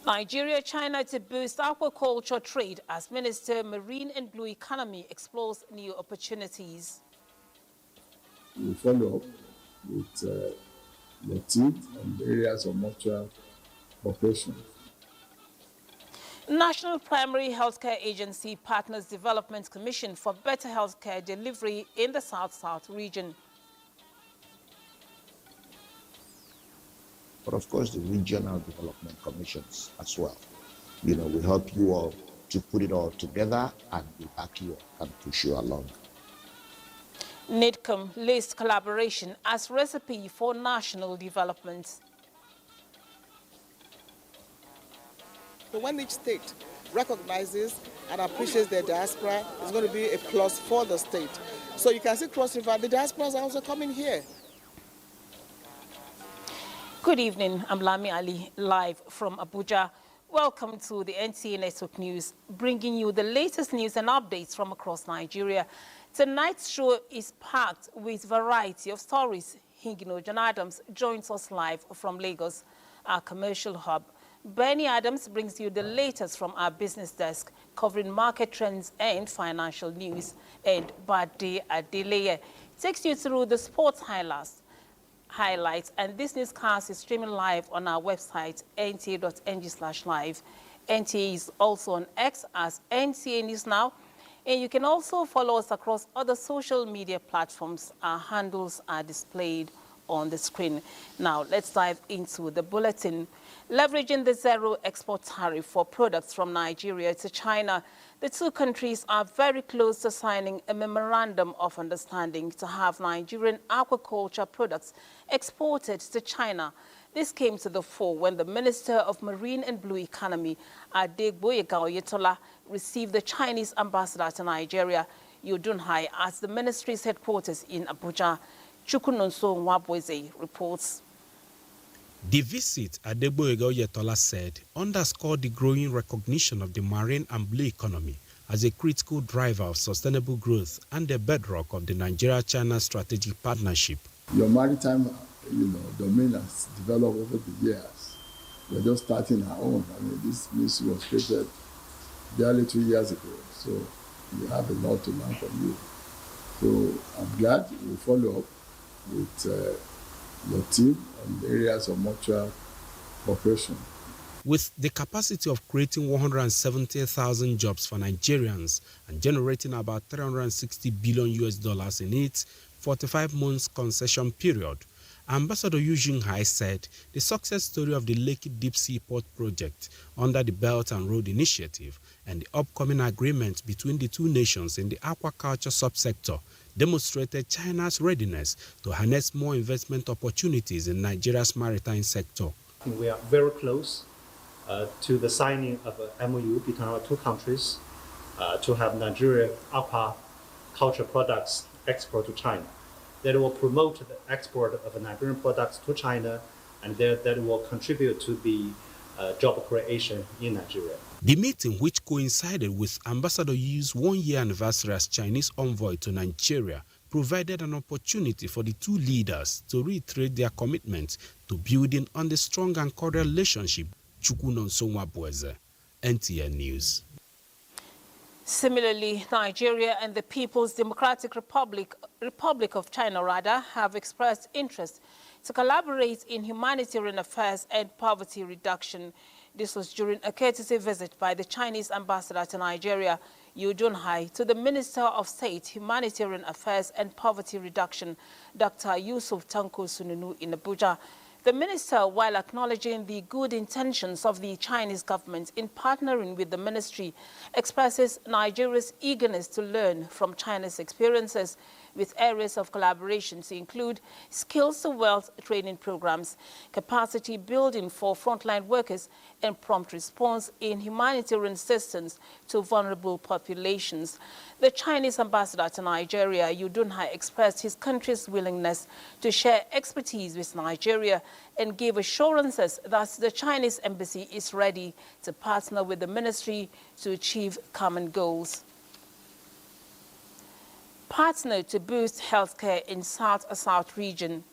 Nigeria-China to boost aquaculture trade as Minister Marine and Blue Economy explores new opportunities. We follow up with the team and areas of mutual cooperation. National Primary Healthcare Agency Partners Development Commission for better healthcare delivery in the South-South region. But of course, the regional development commissions as well. We help you all to put it all together, and we back you up and push you along. NIDCOM lists collaboration as recipe for national development. So when each state recognizes and appreciates their diaspora, it's going to be a plus for the state. So you can see Cross River, the diasporas are also coming here. Good evening, I'm Lami Ali, live from Abuja. Welcome to the NTA Network News, bringing you the latest news and updates from across Nigeria. Tonight's show is packed with variety of stories. Hingino John Adams joins us live from Lagos, our commercial hub. Benny Adams brings you the latest from our business desk, covering market trends and financial news. And Bade Adeleye takes you through the sports highlights. And this newscast is streaming live on our website, nta.ng/live. NTA is also on X as NTA News Now. And you can also follow us across other social media platforms. Our handles are displayed on the screen. Now, let's dive into the bulletin. Leveraging the zero export tariff for products from Nigeria to China, the two countries are very close to signing a memorandum of understanding to have Nigerian aquaculture products exported to China. This came to the fore when the Minister of Marine and Blue Economy, Adegboyega Oyetola, received the Chinese ambassador to Nigeria, Yu Dunhai, at the ministry's headquarters in Abuja. Chukunonso Nwabweze reports. The visit, Adegboyega Oyetola said, underscored the growing recognition of the marine and blue economy as a critical driver of sustainable growth and the bedrock of the Nigeria-China strategic partnership. Your maritime, domain has developed over the years. We're just starting our own. This ministry was created barely 2 years ago, so we have a lot to learn from you. So I'm glad we follow up with your team on areas of mutual cooperation. With the capacity of creating 170,000 jobs for Nigerians and generating about $360 billion in its 45 months concession period, Ambassador Yu Junhai said the success story of the Lekki Deep Sea Port project under the Belt and Road Initiative and the upcoming agreement between the two nations in the aquaculture subsector demonstrated China's readiness to harness more investment opportunities in Nigeria's maritime sector. We are very close to the signing of an MOU between our two countries to have Nigeria aquaculture products export to China. That will promote the export of Nigerian products to China, and that will contribute to the job creation in Nigeria. The meeting, which coincided with Ambassador Yu's one-year anniversary as Chinese envoy to Nigeria, provided an opportunity for the two leaders to reiterate their commitment to building on the strong and cordial relationship. Chukunonso Nwabweze, NTN News. Similarly, Nigeria and the People's Democratic Republic of China, have expressed interest to collaborate in humanitarian affairs and poverty reduction. This was during a courtesy visit by the Chinese ambassador to Nigeria, Yu Dunhai, to the Minister of State, Humanitarian Affairs and Poverty Reduction, Dr. Yusuf Tanko Sununu, in Abuja. The minister, while acknowledging the good intentions of the Chinese government in partnering with the ministry, expresses Nigeria's eagerness to learn from China's experiences, with areas of collaboration to include skills to wealth training programs, capacity building for frontline workers, and prompt response in humanitarian assistance to vulnerable populations. The Chinese ambassador to Nigeria, Yu Dunhai, expressed his country's willingness to share expertise with Nigeria and gave assurances that the Chinese embassy is ready to partner with the ministry to achieve common goals. Partner to boost healthcare in South-South region.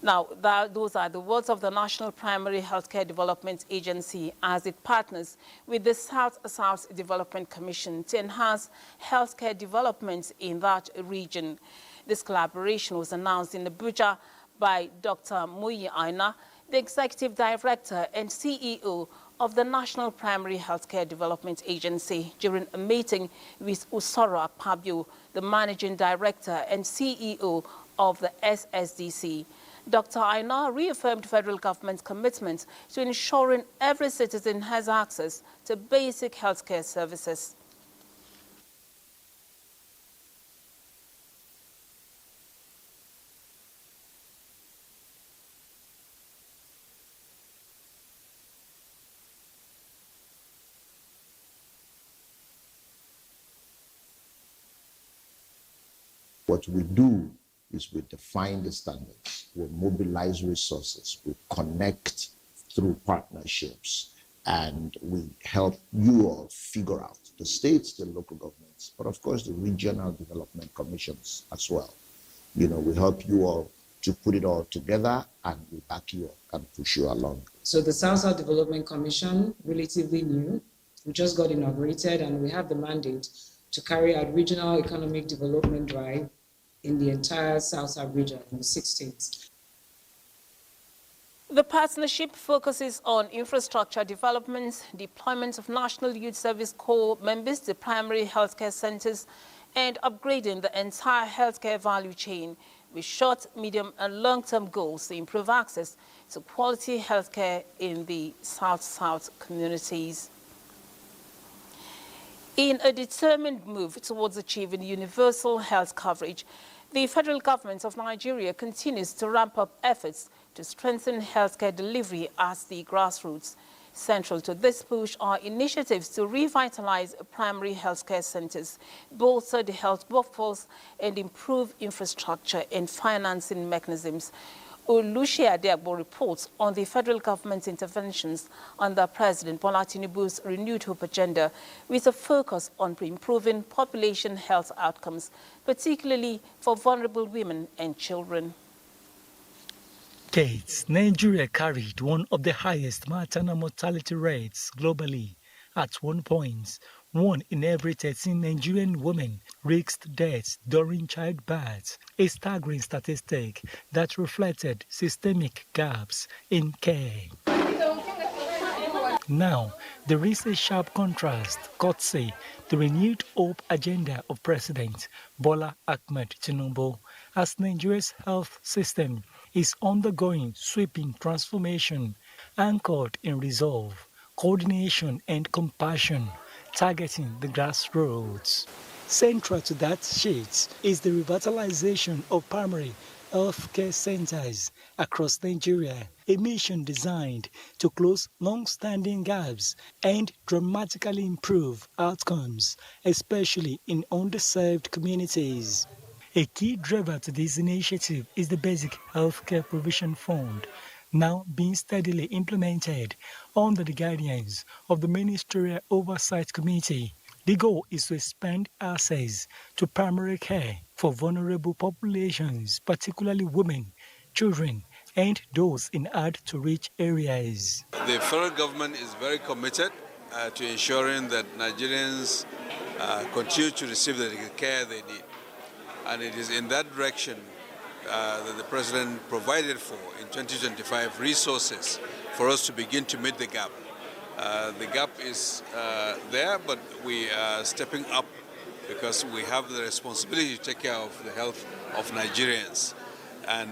Now, those are the words of the National Primary Healthcare Development Agency as it partners with the South-South Development Commission to enhance healthcare development in that region. This collaboration was announced in Abuja by Dr. Muyi Aina, the Executive Director and CEO of the National Primary Healthcare Development Agency, during a meeting with Usoro Akpabio, the Managing Director and CEO of the SSDC. Dr. Aina reaffirmed federal government's commitment to ensuring every citizen has access to basic healthcare services. What we do is we define the standards, we mobilize resources, we connect through partnerships, and we help you all figure out, the states, the local governments, but of course the regional development commissions as well. We help you all to put it all together, and we back you up and push you along. So the South-South Development Commission, relatively new, we just got inaugurated, and we have the mandate to carry out regional economic development drive in the entire South-South region, in the 6 states. The partnership focuses on infrastructure development, deployment of National Youth Service Corps members to primary healthcare centers, and upgrading the entire healthcare value chain with short, medium, and long-term goals to improve access to quality healthcare in the South-South communities. In a determined move towards achieving universal health coverage, the federal government of Nigeria continues to ramp up efforts to strengthen healthcare delivery at the grassroots. Central to this push are initiatives to revitalize primary healthcare centers, bolster the health workforce, and improve infrastructure and financing mechanisms. Olushia Diagbo reports on the federal government's interventions under President Bola Tinubu's renewed hope agenda, with a focus on improving population health outcomes, particularly for vulnerable women and children. Kate, Nigeria carried one of the highest maternal mortality rates globally. At one point, 1 in every 13 Nigerian women risked death during childbirth, a staggering statistic that reflected systemic gaps in care. Now, there is a sharp contrast, courtesy the renewed hope agenda of President Bola Ahmed Tinubu, as Nigeria's health system is undergoing sweeping transformation, anchored in resolve, coordination, and compassion, targeting the grassroots. Central to that shift is the revitalization of primary healthcare centers across Nigeria, a mission designed to close long-standing gaps and dramatically improve outcomes, especially in underserved communities. A key driver to this initiative is the Basic Healthcare Provision Fund, now being steadily implemented under the guidance of the Ministerial Oversight Committee. The goal is to expand access to primary care for vulnerable populations, particularly women, children, and those in hard-to-reach areas. The federal government is very committed to ensuring that Nigerians continue to receive the care they need. And it is in that direction that the President provided for in 2025 resources for us to begin to meet the gap. The gap is there, but we are stepping up because we have the responsibility to take care of the health of Nigerians. And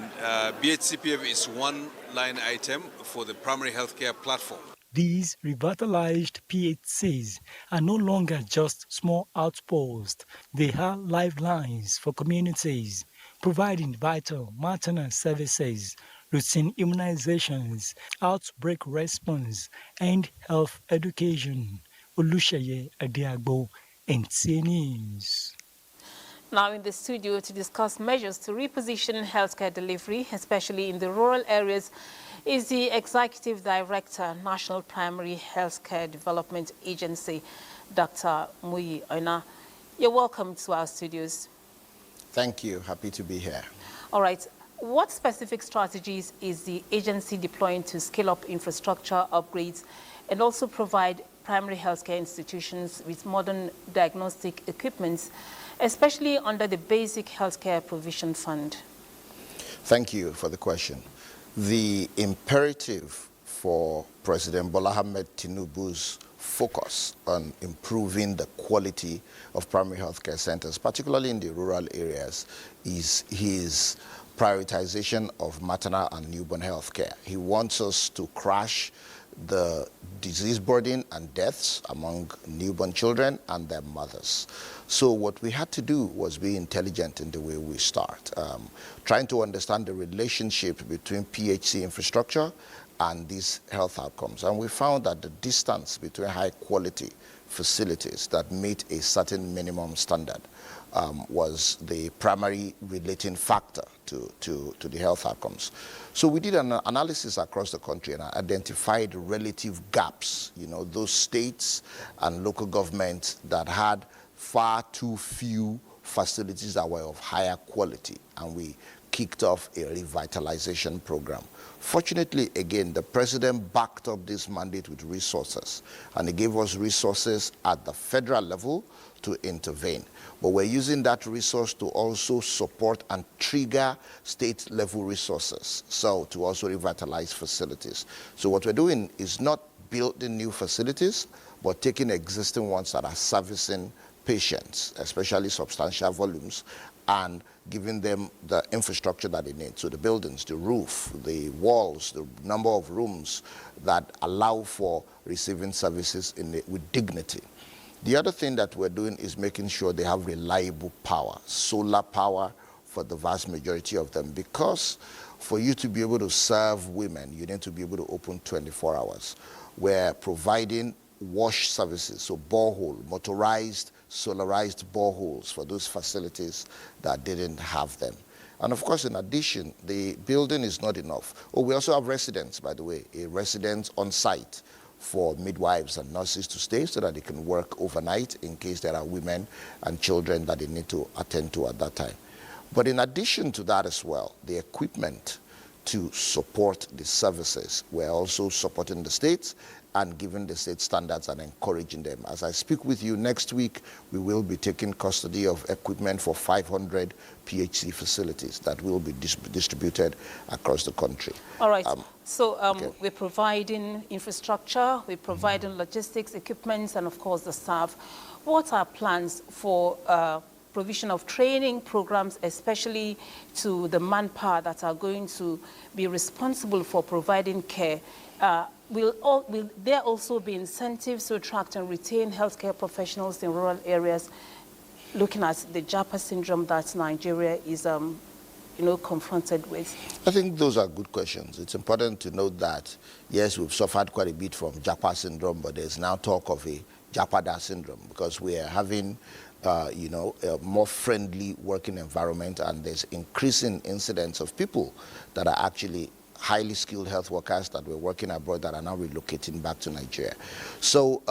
BHCPF is one line item for the primary healthcare platform. These revitalized PHCs are no longer just small outposts. They are lifelines for communities, providing vital maternal services, routine immunizations, outbreak response, and health education. Olusheye Adiagbo, NTA News. Now in the studio to discuss measures to reposition healthcare delivery, especially in the rural areas, is the Executive Director, National Primary Healthcare Development Agency, Dr. Muyi Aina. You're welcome to our studios. Thank you. Happy to be here. All right. What specific strategies is the agency deploying to scale up infrastructure upgrades and also provide primary healthcare institutions with modern diagnostic equipment, especially under the Basic Healthcare Provision Fund? Thank you for the question. The imperative for President Bola Ahmed Tinubu's focus on improving the quality of primary healthcare centers, particularly in the rural areas, is his prioritization of maternal and newborn healthcare. He wants us to crash the disease burden and deaths among newborn children and their mothers. So what we had to do was be intelligent in the way we start, trying to understand the relationship between PHC infrastructure and these health outcomes. And we found that the distance between high quality facilities that meet a certain minimum standard was the primary relating factor to the health outcomes. So we did an analysis across the country and identified relative gaps, those states and local governments that had far too few facilities that were of higher quality, and we kicked off a revitalization program. Fortunately, again, the president backed up this mandate with resources, and he gave us resources at the federal level to intervene. But we're using that resource to also support and trigger state-level resources, so to also revitalize facilities. So what we're doing is not building new facilities, but taking existing ones that are servicing patients, especially substantial volumes, and giving them the infrastructure that they need. So the buildings, the roof, the walls, the number of rooms that allow for receiving services with dignity. The other thing that we're doing is making sure they have reliable power, solar power for the vast majority of them, because for you to be able to serve women, you need to be able to open 24 hours. We're providing wash services, so borehole, motorized, solarized boreholes for those facilities that didn't have them. And of course, in addition, the building is not enough. Oh, we also have residents, by the way, a resident on site for midwives and nurses to stay so that they can work overnight in case there are women and children that they need to attend to at that time. But in addition to that as well, the equipment to support the services, we're also supporting the states and giving the state standards and encouraging them. As I speak with you next week, we will be taking custody of equipment for 500 PHC facilities that will be distributed across the country. All right. Okay. We're providing infrastructure, we're providing logistics, equipment, and of course the staff. What are plans for provision of training programs, especially to the manpower that are going to be responsible for providing care? Will there also be incentives to attract and retain healthcare professionals in rural areas, looking at the Japa syndrome that Nigeria is confronted with? I think those are good questions. It's important to note that, yes, we've suffered quite a bit from Japa syndrome, but there's now talk of a Japada syndrome because we are having a more friendly working environment, and there's increasing incidence of people that are actually highly skilled health workers that were working abroad that are now relocating back to Nigeria. So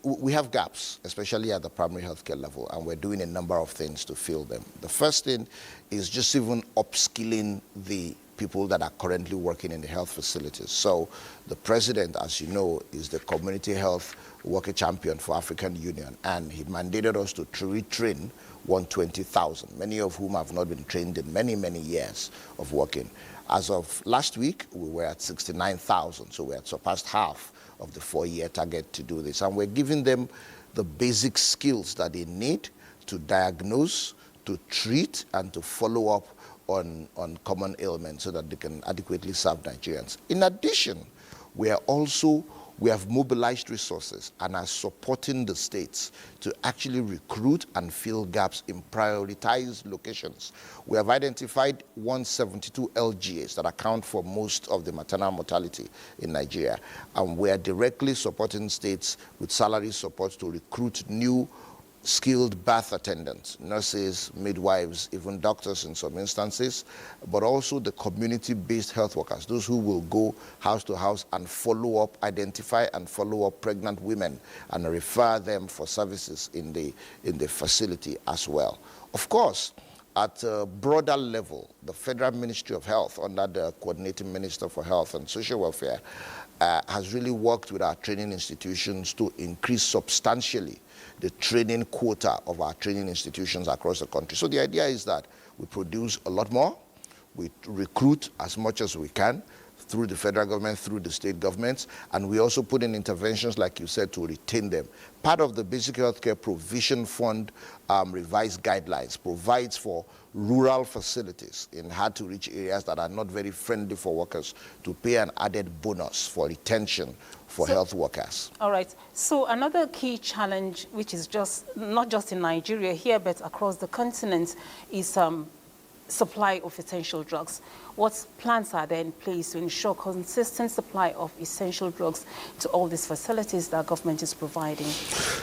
we have gaps, especially at the primary healthcare level, and we're doing a number of things to fill them. The first thing is just even upskilling the people that are currently working in the health facilities. So the president, as you know, is the community health worker champion for African Union, and he mandated us to retrain 120,000, many of whom have not been trained in many, many years of working. As of last week, we were at 69,000, so we had surpassed half of the 4-year target to do this. And we're giving them the basic skills that they need to diagnose, to treat, and to follow up on common ailments so that they can adequately serve Nigerians. In addition, we have mobilized resources and are supporting the states to actually recruit and fill gaps in prioritized locations. We have identified 172 LGAs that account for most of the maternal mortality in Nigeria, and we are directly supporting states with salary support to recruit new skilled birth attendants, nurses, midwives, even doctors in some instances, but also the community-based health workers, those who will go house to house and follow up, identify and follow up pregnant women and refer them for services in the facility as well. Of course, at a broader level, the Federal Ministry of Health, under the Coordinating Minister for Health and Social Welfare, has really worked with our training institutions to increase substantially the training quota of our training institutions across the country. So the idea is that we produce a lot more, we recruit as much as we can through the federal government, through the state governments, and we also put in interventions, like you said, to retain them. Part of the Basic Healthcare Provision Fund revised guidelines provides for rural facilities in hard-to-reach areas that are not very friendly for workers to pay an added bonus for retention for health workers. All right. So another key challenge, which is not just in Nigeria here, but across the continent, is supply of essential drugs. What plans are there in place to ensure consistent supply of essential drugs to all these facilities that government is providing?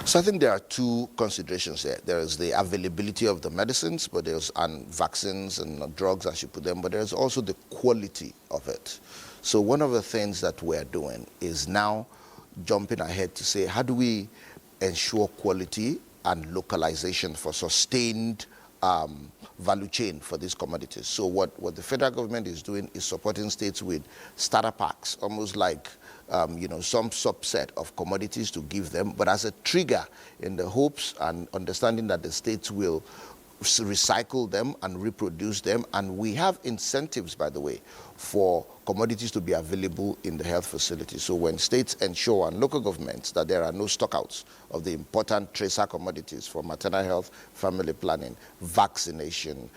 So I think there are two considerations there. There is the availability of the medicines, but there's vaccines and drugs, as you put them, but there's also the quality of it. So one of the things that we're doing is now jumping ahead to say, how do we ensure quality and localization for sustained value chain for these commodities? So what the federal government is doing is supporting states with starter packs, almost like some subset of commodities to give them, but as a trigger in the hopes and understanding that the states will recycle them and reproduce them. And we have incentives, by the way, for commodities to be available in the health facilities. So when states ensure and local governments that there are no stockouts of the important tracer commodities for maternal health, family planning, vaccination,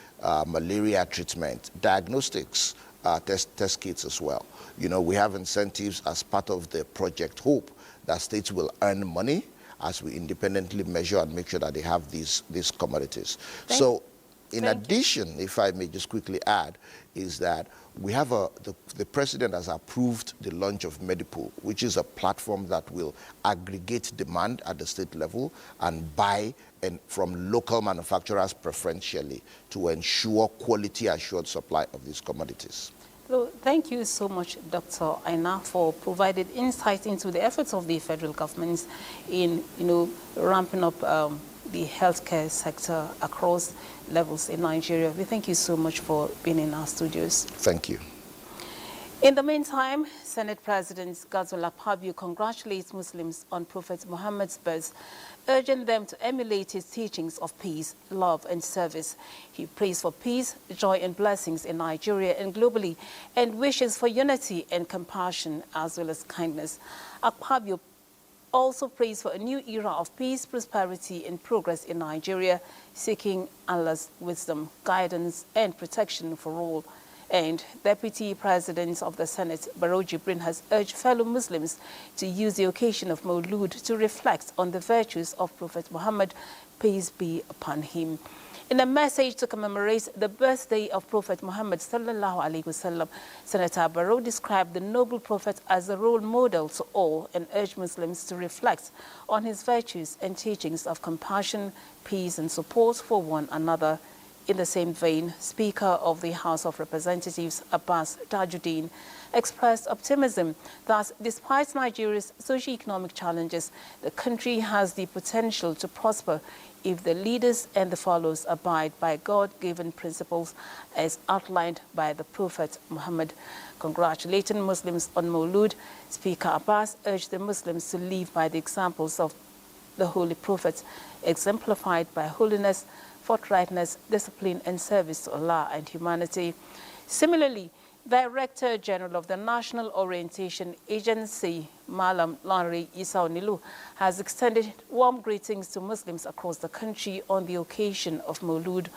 malaria treatment, diagnostics, test kits as well. We have incentives as part of the Project Hope that states will earn money as we independently measure and make sure that they have these commodities. So in addition, if I may just quickly add, is that we have the president has approved the launch of Medipool, which is a platform that will aggregate demand at the state level and buy from local manufacturers preferentially to ensure quality assured supply of these commodities. So thank you so much, Dr. Aina, for providing insight into the efforts of the federal government in, ramping up the healthcare sector across levels in Nigeria. We thank you so much for being in our studios. Thank you. In the meantime, Senate President Godswill Akpabio congratulates Muslims on Prophet Muhammad's birth, urging them to emulate his teachings of peace, love, and service. He prays for peace, joy, and blessings in Nigeria and globally, and wishes for unity and compassion as well as kindness. Akpabio also prays for a new era of peace, prosperity, and progress in Nigeria, seeking Allah's wisdom, guidance, and protection for all. And Deputy President of the Senate, Barrow Jibrin, has urged fellow Muslims to use the occasion of Maulud to reflect on the virtues of Prophet Muhammad, peace be upon him. In a message to commemorate the birthday of Prophet Muhammad sallallahu alaihi wasallam, Senator Barrow described the noble prophet as a role model to all and urged Muslims to reflect on his virtues and teachings of compassion, peace, and support for one another. In the same vein, Speaker of the House of Representatives, Abbas Tajuddin, expressed optimism that despite Nigeria's socio-economic challenges, the country has the potential to prosper if the leaders and the followers abide by God-given principles as outlined by the Prophet Muhammad. Congratulating Muslims on Maulud, Speaker Abbas urged the Muslims to live by the examples of the Holy Prophet, exemplified by holiness, forthrightness, discipline, and service to Allah and humanity. Similarly, Director General of the National Orientation Agency, Malam Lanre Isao Nilu, has extended warm greetings to Muslims across the country on the occasion of Maulud,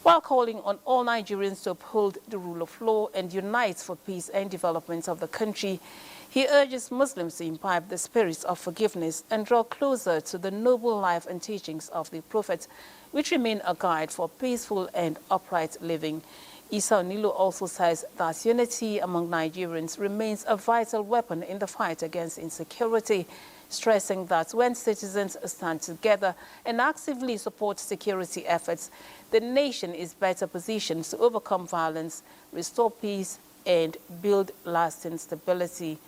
while calling on all Nigerians to uphold the rule of law and unite for peace and development of the country. He urges Muslims to imbibe the spirit of forgiveness and draw closer to the noble life and teachings of the Prophet, which remain a guide for peaceful and upright living. Isa Nilu also says that unity among Nigerians remains a vital weapon in the fight against insecurity, stressing that when citizens stand together and actively support security efforts, the nation is better positioned to overcome violence, restore peace, and build lasting stability.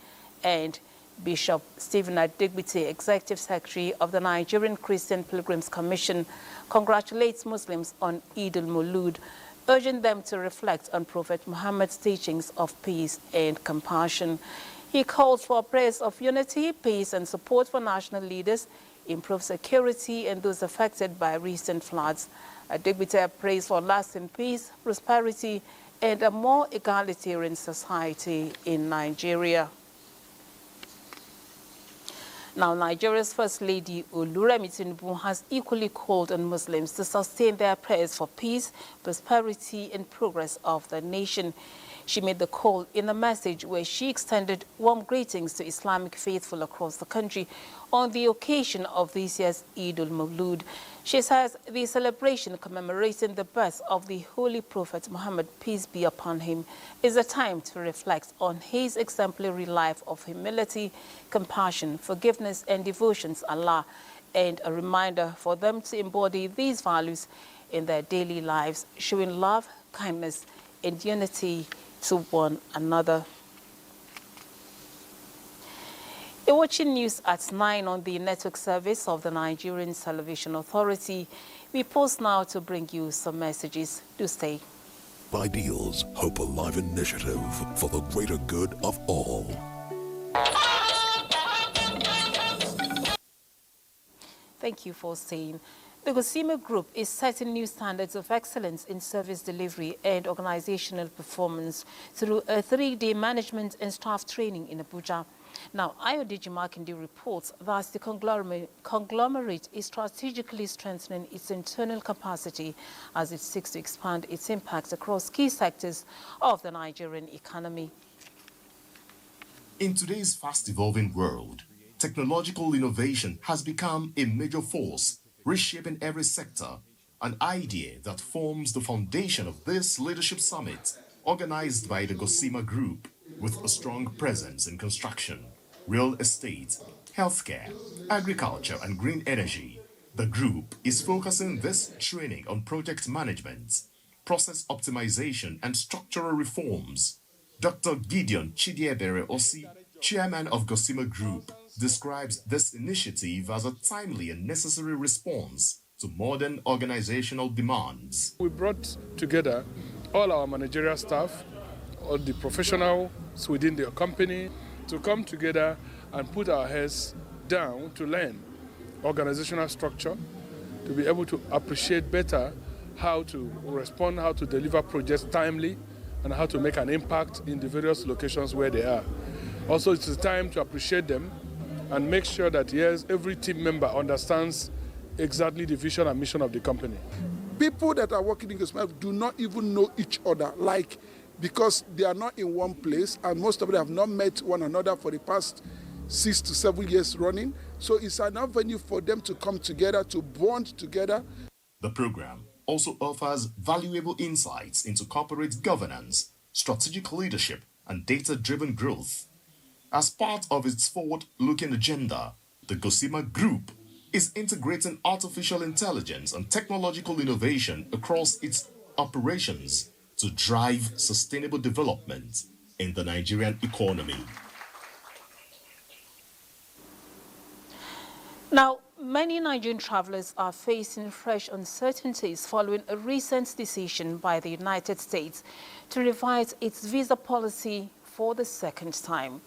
And Bishop Stephen Adigbite, Executive Secretary of the Nigerian Christian Pilgrims Commission, congratulates Muslims on Eid al-Maulud, urging them to reflect on Prophet Muhammad's teachings of peace and compassion. He calls for prayers of unity, peace, and support for national leaders, improved security, and those affected by recent floods. Adigbite prays for lasting peace, prosperity, and a more egalitarian society in Nigeria. Now, Nigeria's First Lady Oluremi Tinubu has equally called on Muslims to sustain their prayers for peace, prosperity, and progress of the nation. She made the call in a message where she extended warm greetings to Islamic faithful across the country on the occasion of this year's Eid al-Maulud. She says the celebration commemorating the birth of the Holy Prophet Muhammad, peace be upon him, is a time to reflect on his exemplary life of humility, compassion, forgiveness, and devotion to Allah, and a reminder for them to embody these values in their daily lives, showing love, kindness, and unity to one another. You're watching news at 9 on the network service of the Nigerian Television Authority. We pause now to bring you some messages. Do stay. Ideals Hope Alive initiative for the greater good of all. Thank you for staying. The Gosima Group is setting new standards of excellence in service delivery and organizational performance through a 3-day management and staff training in Abuja. Now, Ayodeji Makinde reports that the conglomerate is strategically strengthening its internal capacity as it seeks to expand its impact across key sectors of the Nigerian economy. In today's fast-evolving world, technological innovation has become a major force, reshaping every sector, an idea that forms the foundation of this leadership summit organized by the Gosima Group, with a strong presence in construction, real estate, healthcare, agriculture, and green energy. The group is focusing this training on project management, process optimization, and structural reforms. Dr. Gideon Chidiebere Osi, chairman of Gosima Group, describes this initiative as a timely and necessary response to modern organizational demands. We brought together all our managerial staff, all the professionals within the company, to come together and put our heads down to learn organizational structure, to be able to appreciate better how to respond, how to deliver projects timely, and how to make an impact in the various locations where they are. Also, it's a time to appreciate them and make sure that, yes, every team member understands exactly the vision and mission of the company. People that are working in Gosima do not even know each other, because they are not in one place, and most of them have not met one another for the past 6 to 7 years running. So it's an avenue for them to come together, to bond together. The program also offers valuable insights into corporate governance, strategic leadership, and data-driven growth. As part of its forward-looking agenda, the Gosima Group is integrating artificial intelligence and technological innovation across its operations to drive sustainable development in the Nigerian economy. Now, many Nigerian travelers are facing fresh uncertainties following a recent decision by the United States to revise its visa policy for the second time.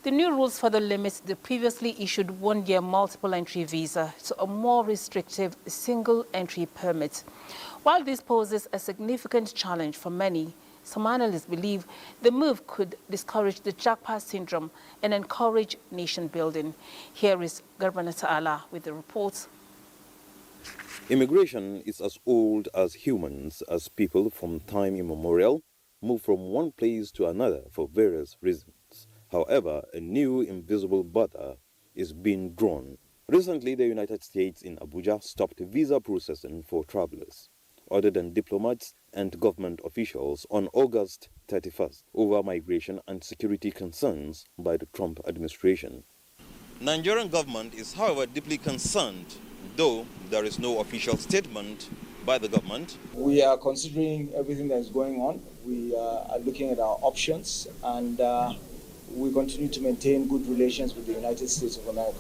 The new rules further limit the previously issued 1-year multiple entry visa to a more restrictive single entry permit. While this poses a significant challenge for many, some analysts believe the move could discourage the jackpot syndrome and encourage nation building. Here is Garbana Ta'ala with the report. Immigration is as old as humans, as people from time immemorial move from one place to another for various reasons. However, a new invisible border is being drawn. Recently, the United States in Abuja stopped visa processing for travelers, other than diplomats and government officials, on August 31st over migration and security concerns by the Trump administration. Nigerian government is, however, deeply concerned, though there is no official statement by the government. We are considering everything that is going on. We are looking at our options, and we continue to maintain good relations with the United States of America.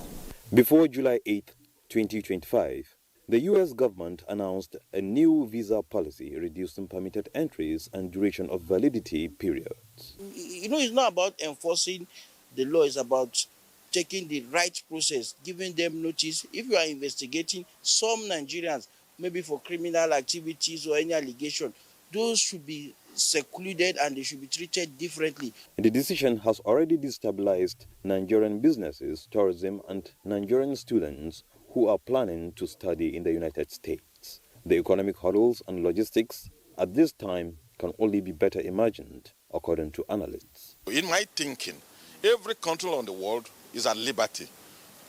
Before July 8, 2025, the U.S. government announced a new visa policy reducing permitted entries and duration of validity periods. It's not about enforcing the law, it's about taking the right process, giving them notice. If you are investigating some Nigerians, maybe for criminal activities or any allegation, those should be secluded and they should be treated differently. The decision has already destabilized Nigerian businesses, tourism, and Nigerian students who are planning to study in the United States. The economic hurdles and logistics at this time can only be better imagined, according to analysts. In my thinking, every country on the world is at liberty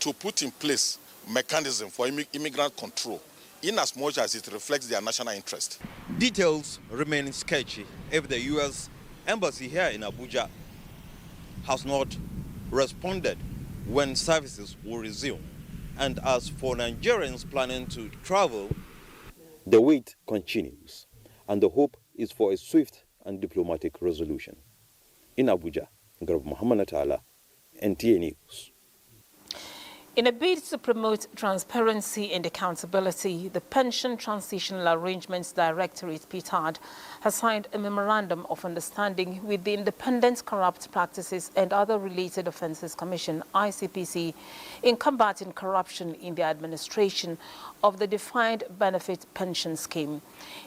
to put in place mechanism for immigrant control, in as much as it reflects their national interest. Details remain sketchy if the U.S. Embassy here in Abuja has not responded when services will resume. And as for Nigerians planning to travel, the wait continues, and the hope is for a swift and diplomatic resolution. In Abuja, Garb Muhammad Atala, NTA News. In a bid to promote transparency and accountability, the Pension Transitional Arrangements Directorate, PTAD, has signed a Memorandum of Understanding with the Independent Corrupt Practices and Other Related Offences Commission, ICPC, in combating corruption in the administration of the Defined Benefit Pension Scheme.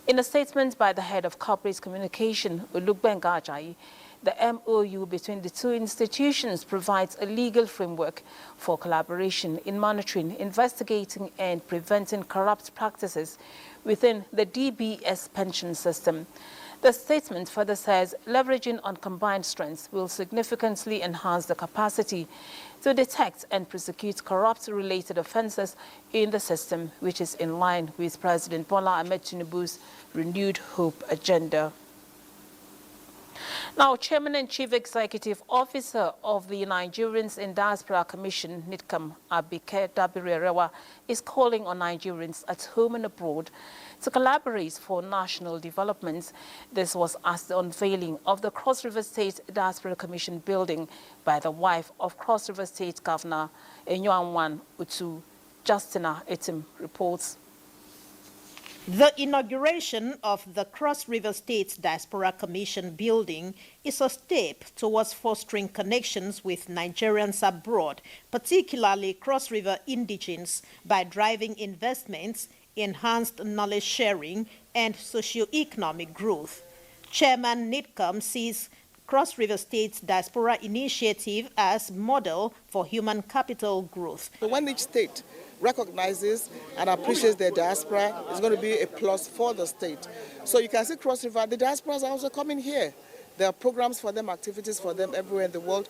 In a statement by the head of Corporate Communication, Olugbenga Ajayi, the MOU between the two institutions provides a legal framework for collaboration in monitoring, investigating, and preventing corrupt practices within the DBS pension system. The statement further says leveraging on combined strengths will significantly enhance the capacity to detect and prosecute corrupt-related offences in the system, which is in line with President Bola Ahmed Tinubu's renewed hope agenda. Now, Chairman and Chief Executive Officer of the Nigerians in Diaspora Commission, NIDCAM, Abike Dabirerewa, is calling on Nigerians at home and abroad to collaborate for national development. This was at the unveiling of the Cross River State Diaspora Commission building by the wife of Cross River State Governor Enyuanwan Utu. Justina Etim reports. The inauguration of the Cross River State Diaspora Commission building is a step towards fostering connections with Nigerians abroad, particularly Cross River indigenes, by driving investments, enhanced knowledge sharing, and socio-economic growth. Chairman NIDCAM sees Cross River State's Diaspora Initiative as model for human capital growth. When each state recognizes and appreciates their diaspora, it's going to be a plus for the state. So you can see Cross River, the diasporas are also coming here. There are programs for them, activities for them everywhere in the world.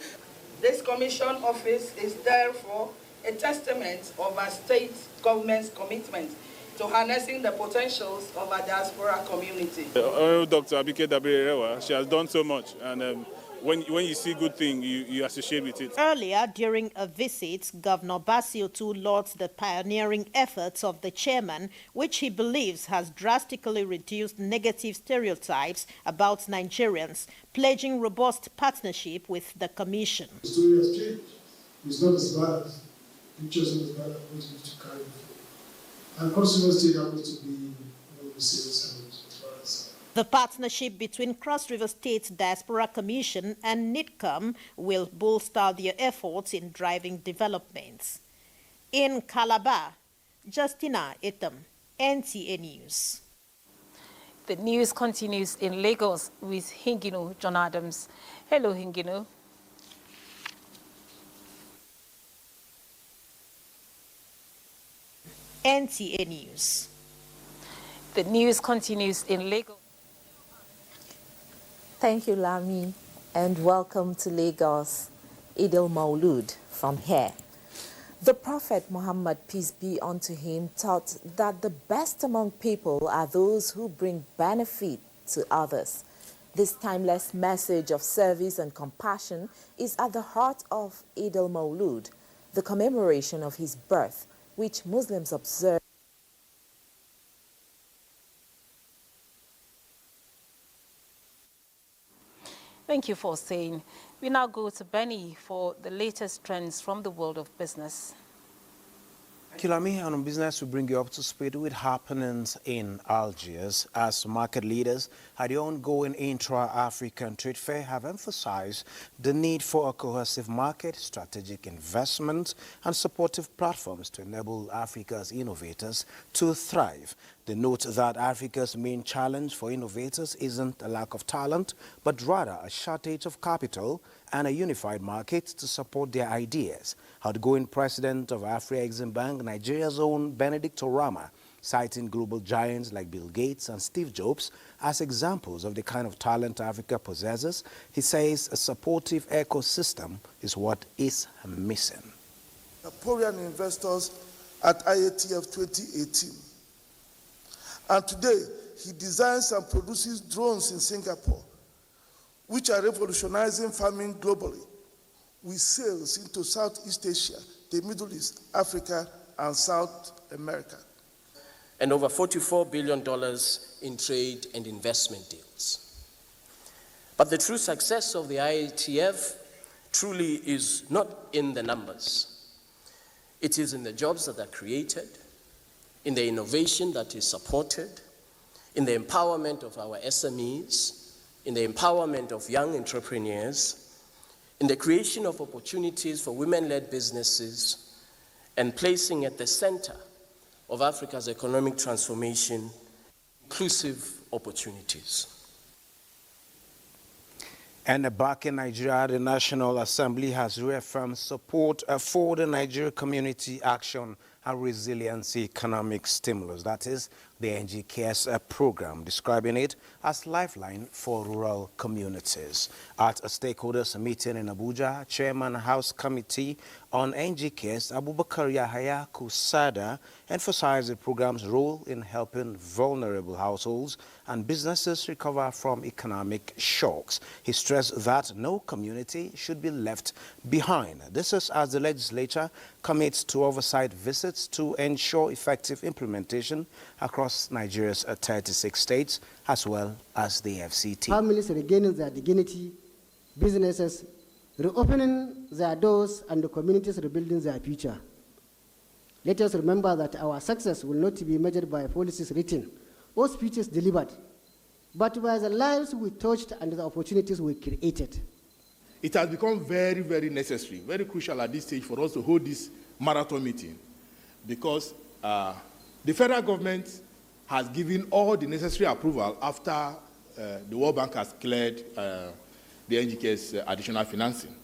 This commission office is therefore a testament of our state government's commitment to harnessing the potentials of our diaspora community. Dr. Abike Dabirerewa, she has done so much, and when you see good thing, you associate with it. Earlier, during a visit, Governor Basiotu lauds the pioneering efforts of the chairman, which he believes has drastically reduced negative stereotypes about Nigerians, pledging robust partnership with the commission. The story has changed. It's not as bad as pictures, not as bad as what we used to carry before. And Cross River State happens to be the civil servants as far as. The partnership between Cross River State Diaspora Commission and NIDCAM will bolster their efforts in driving developments. In Calabar, Justina Etam, NTA News. The news continues in Lagos with Hingino John Adams. Hello, Hingino. NTA News. The news continues in Lagos. Thank you, Lami, and welcome to Lagos. Idil Maulud from here. The Prophet Muhammad, peace be unto him, taught that the best among people are those who bring benefit to others. This timeless message of service and compassion is at the heart of Eid al-Maulud, the commemoration of his birth, which Muslims observe. Thank you for saying. We now go to Benny for the latest trends from the world of business. Kilami, and on business, we bring you up to speed with happenings in Algiers as market leaders at the ongoing intra-African trade fair have emphasized the need for a cohesive market, strategic investment, and supportive platforms to enable Africa's innovators to thrive. They note that Africa's main challenge for innovators isn't a lack of talent, but rather a shortage of capital and a unified market to support their ideas. Outgoing president of Afri-Exim Bank, Nigeria's own Benedict Orama, citing global giants like Bill Gates and Steve Jobs as examples of the kind of talent Africa possesses, he says a supportive ecosystem is what is missing. Singaporean investors at IATF 2018. And today, he designs and produces drones in Singapore, which are revolutionizing farming globally, with sales into Southeast Asia, the Middle East, Africa, and South America. And over $44 billion in trade and investment deals. But the true success of the IATF truly is not in the numbers. It is in the jobs that are created, in the innovation that is supported, in the empowerment of our SMEs, in the empowerment of young entrepreneurs, in the creation of opportunities for women-led businesses, and placing at the center of Africa's economic transformation inclusive opportunities. And back in Nigeria, the National Assembly has reaffirmed support for the Nigeria Community Action and Resiliency Economic Stimulus, that is the NGKS program, describing it as lifeline for rural communities. At a stakeholders meeting in Abuja, Chairman House Committee on NGKS, Abubakar Yahaya Kusada, emphasized the program's role in helping vulnerable households and businesses recover from economic shocks. He stressed that no community should be left behind. This is as the legislature commits to oversight visits to ensure effective implementation across Nigeria's 36 states, as well as the FCT. Families regaining their dignity, businesses reopening their doors, and the communities rebuilding their future. Let us remember that our success will not be measured by policies written or speeches delivered, but by the lives we touched and the opportunities we created. It has become very, very necessary, very crucial at this stage for us to hold this marathon meeting, because the federal government has given all the necessary approval after the World Bank has cleared the NGK's additional financing.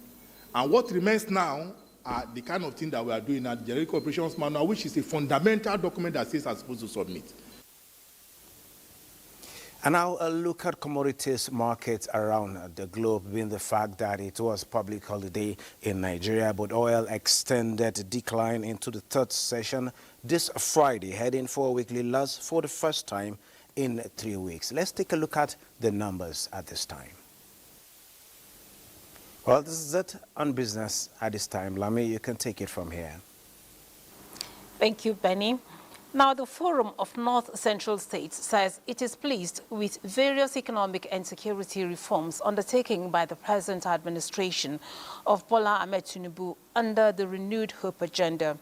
And what remains now are the kind of thing that we are doing at the Generic Operations Manual, which is a fundamental document that states are supposed to submit. And now a look at commodities markets around the globe, being the fact that it was public holiday in Nigeria, but oil extended decline into the third session this Friday, heading for a weekly loss for the first time in 3 weeks. Let's take a look at the numbers at this time. Well, this is it on business at this time. Lami, you can take it from here. Thank you, Benny. Now, the Forum of North Central States says it is pleased with various economic and security reforms undertaken by the present administration of Bola Ahmed Tinubu under the renewed Hope agenda.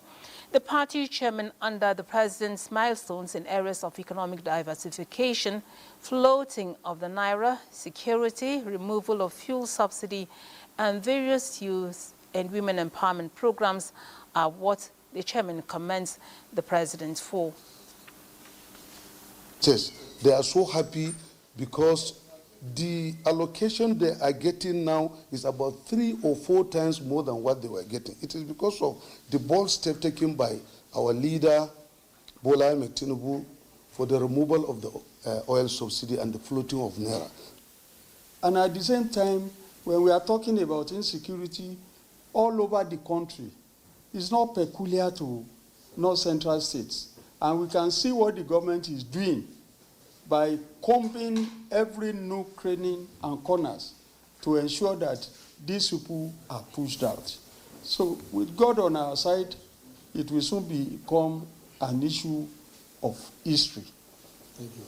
The party chairman, under the president's milestones in areas of economic diversification, floating of the Naira, security, removal of fuel subsidy, and various youth and women empowerment programs are what the chairman commends the president for. Yes, they are so happy because the allocation they are getting now is about 3 or 4 times more than what they were getting. It is because of the bold step taken by our leader, Bola Ahmed Tinubu, for the removal of the oil subsidy and the floating of Naira. And at the same time, when we are talking about insecurity all over the country, it's not peculiar to North Central states. And we can see what the government is doing by combing every nook, cranny, and corners to ensure that these people are pushed out. So with God on our side, it will soon become an issue of history. Thank you.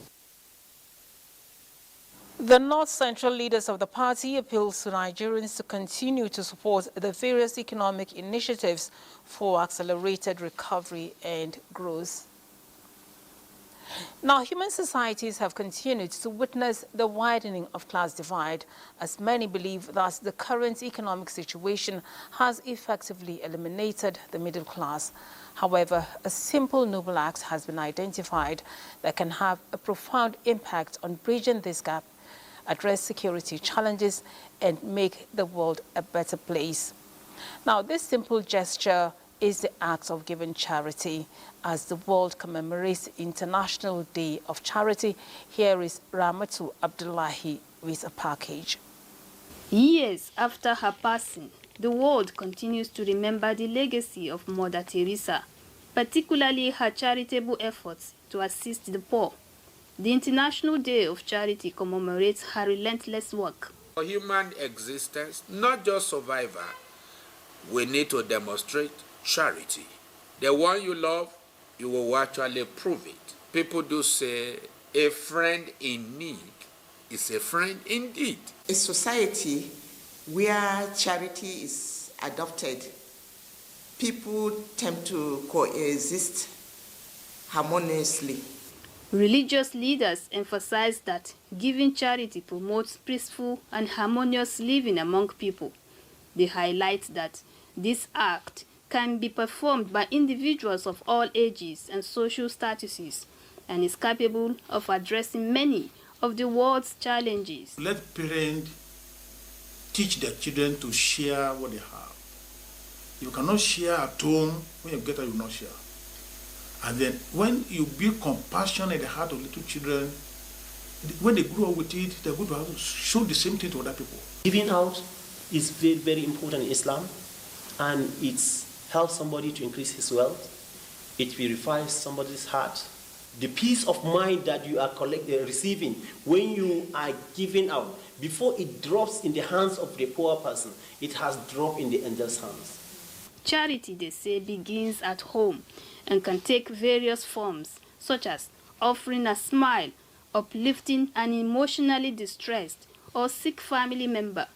The North Central leaders of the party appealed to Nigerians to continue to support the various economic initiatives for accelerated recovery and growth. Now, human societies have continued to witness the widening of class divide, as many believe that the current economic situation has effectively eliminated the middle class. However, a simple noble act has been identified that can have a profound impact on bridging this gap, address security challenges, and make the world a better place. Now, this simple gesture is the act of giving charity. As the world commemorates International Day of Charity, here is Ramatu Abdullahi with a package. Years after her passing, the world continues to remember the legacy of Mother Teresa, particularly her charitable efforts to assist the poor. The International Day of Charity commemorates her relentless work. For human existence, not just survival, we need to demonstrate charity. The one you love, you will actually prove it. People do say a friend in need is a friend indeed. A society where charity is adopted, people tend to coexist harmoniously. Religious leaders emphasize that giving charity promotes peaceful and harmonious living among people. They highlight that this act can be performed by individuals of all ages and social statuses and is capable of addressing many of the world's challenges. Let parents teach their children to share what they have. You cannot share at home. When you get out, you will not share. And then when you build compassion in the heart of little children, when they grow up with it, they're going to have to show the same thing to other people. Giving out is very, very important in Islam, and it's helps somebody to increase his wealth. It purifies somebody's heart. The peace of mind that you are receiving when you are giving out, before it drops in the hands of the poor person, it has dropped in the angel's hands. Charity, they say, begins at home and can take various forms, such as offering a smile, uplifting an emotionally distressed or sick family member,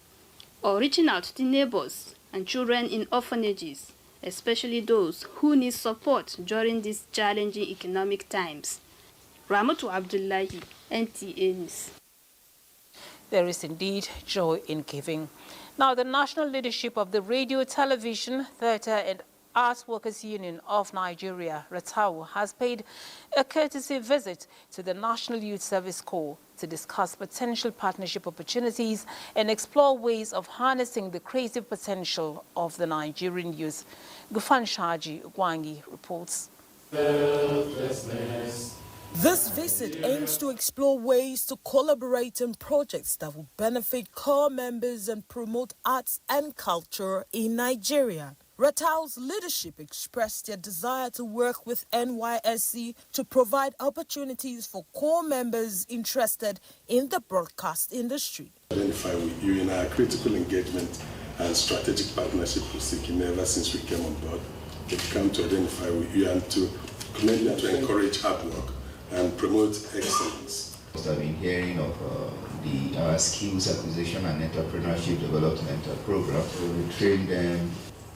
or reaching out to neighbors and children in orphanages, especially those who need support during these challenging economic times. Ramatu Abdullahi, NTA News. There is indeed joy in giving. Now, the national leadership of the Radio, Television, Theatre and Arts Workers Union of Nigeria, RATAU, has paid a courtesy visit to the National Youth Service Corps to discuss potential partnership opportunities and explore ways of harnessing the creative potential of the Nigerian youth. Gufan Shaji Gwangi reports. This visit aims to explore ways to collaborate in projects that will benefit core members and promote arts and culture in Nigeria. RATAU's leadership expressed their desire to work with NYSC to provide opportunities for core members interested in the broadcast industry. Identify with you in our critical engagement and strategic partnership with Sikkim ever since we came on board. We've come to identify with you and to commend you to encourage hard work and promote excellence. I've been hearing of the skills acquisition and entrepreneurship development program. So we train them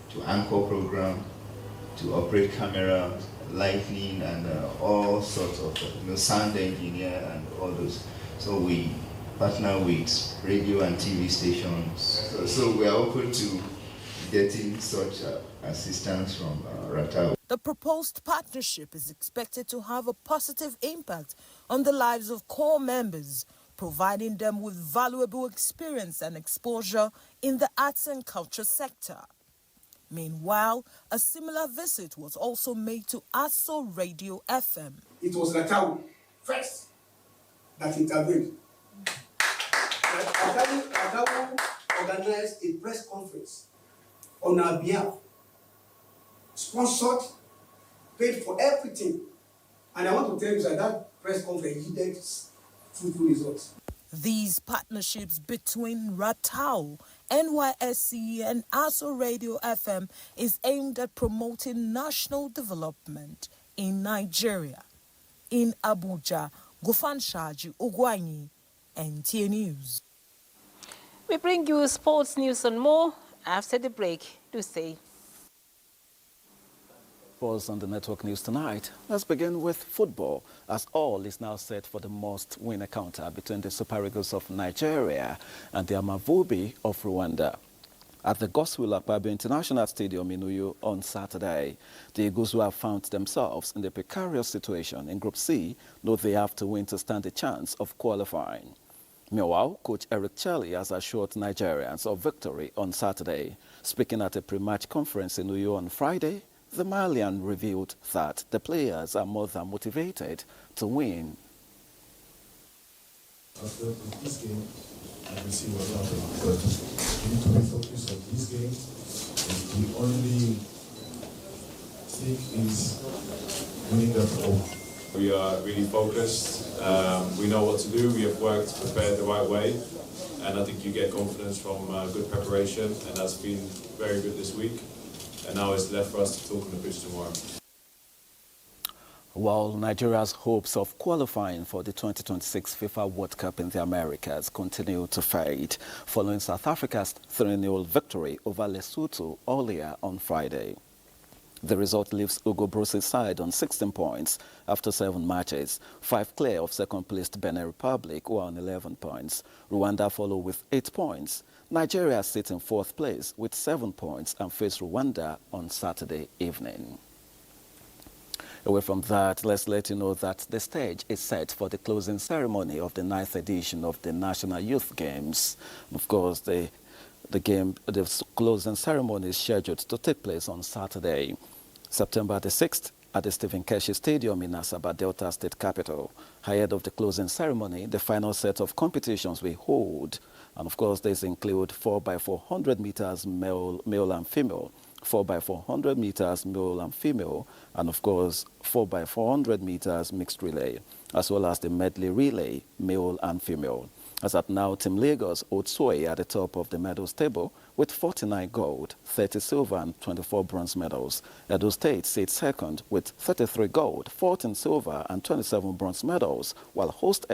to anchor program, to operate camera, lighting, and all sorts of sound engineer and all those. So we partner with radio and TV stations. So we are open to getting such assistance from RATAU. The proposed partnership is expected to have a positive impact on the lives of core members, providing them with valuable experience and exposure in the arts and culture sector. Meanwhile, a similar visit was also made to ASO Radio FM. It was RATAU first that intervened. RATAU organized a press conference on our behalf, sponsored, paid for everything. And I want to tell you that press conference yielded fruitful results. These partnerships between RATAU, NYSC and ASO Radio FM is aimed at promoting national development in Nigeria. In Abuja, Gufan Shaji Ugwanyi, NTA News. We bring you sports news and more after the break. Do stay. On the network news tonight, let's begin with football, as all is now set for the must-win encounter between the Super Eagles of Nigeria and the Amavubi of Rwanda. At the Gosima Group International Stadium in Uyo on Saturday, the Eagles, who have found themselves in a precarious situation in Group C, know they have to win to stand a chance of qualifying. Meanwhile, Coach Eric Charlie has assured Nigerians of victory on Saturday. Speaking at a pre-match conference in Uyo on Friday, the Malian revealed that the players are more than motivated to win. After this game, I will see what happens. But we need to be focused on this game. The only thing is winning at home. We are really focused. We know what to do. We have worked, prepared the right way. And I think you get confidence from good preparation. And that's been very good this week. And now it's left for us to talk on the pitch tomorrow. While Nigeria's hopes of qualifying for the 2026 FIFA World Cup in the Americas continue to fade, following South Africa's 3-0 victory over Lesotho earlier on Friday. The result leaves Hugo Brous's side on 16 points after 7 matches, 5 clear of second-placed Benin Republic, who are on 11 points. Rwanda follow with 8 points. Nigeria sits in 4th place with 7 points and face Rwanda on Saturday evening. Away from that, let's let you know that the stage is set for the closing ceremony of the 9th edition of the National Youth Games. Of course, the closing ceremony is scheduled to take place on Saturday, September the 6th, at the Stephen Keshi Stadium in Asaba, Delta State Capital. Ahead of the closing ceremony, the final set of competitions will hold. And of course, these include 4x400 meters male and female, 4x400 meters male and female, and of course, 4x400 meters mixed relay, as well as the medley relay, male and female. As at now, Team Lagos holds sway at the top of the medals table with 49 gold, 30 silver and 24 bronze medals. Edo State sits second with 33 gold, 14 silver and 27 bronze medals, while host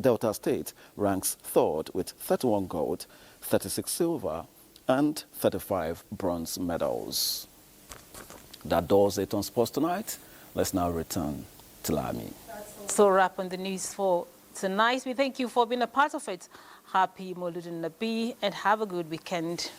Delta State ranks third with 31 gold, 36 silver and 35 bronze medals. That does it on Sports Tonight. Let's now return to Lami. So wrap on the news for tonight. We thank you for being a part of it. Happy Maulud and Nabi, and have a good weekend.